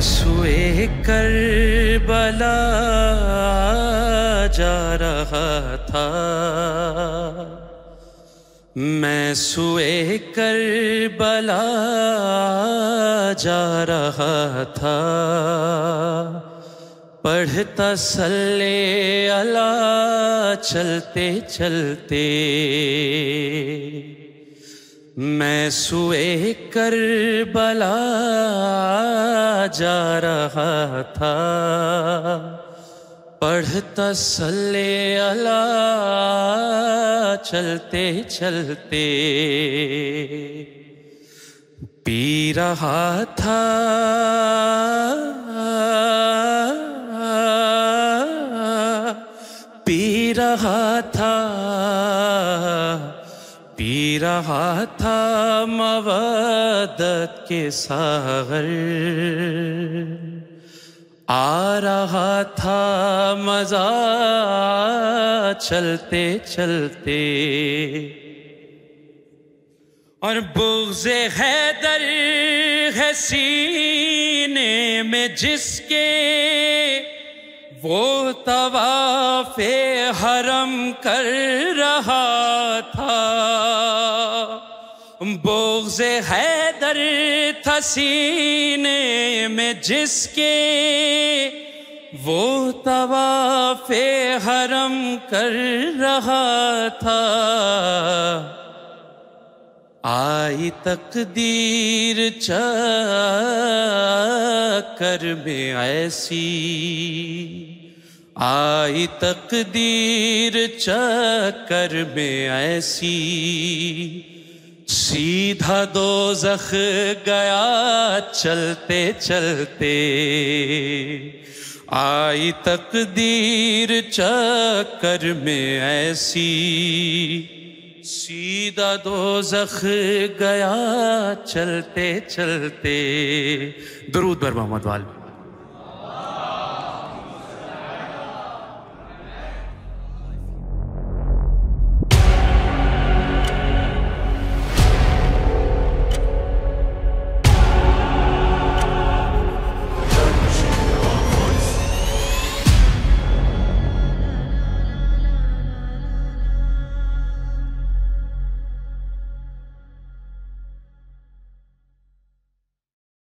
سوئے کربلا جا رہا تھا، میں سوئے کربلا جا رہا تھا، پڑھتا صلی اللہ چلتے چلتے، میں سوئے کربلا جا رہا تھا، پڑھتا صلی اللہ چلتے چلتے، پی رہا تھا پی رہا تھا مودت کے ساغر، آ رہا تھا مزہ چلتے چلتے، اور بغض حیدر ہے سینے میں جس کے، وہ طواف حرم کر رہا تھا، بغض حیدر تھا سینے میں جس کے، وہ طواف حرم کر رہا تھا، آئی تقدیر چکر میں ایسی، آئی تقدیر چکر میں ایسی، سیدھا دوزخ گیا چلتے چلتے، آئی تقدیر چکر میں ایسی، سیدھا دوزخ گیا چلتے چلتے۔ درود بر محمد وال۔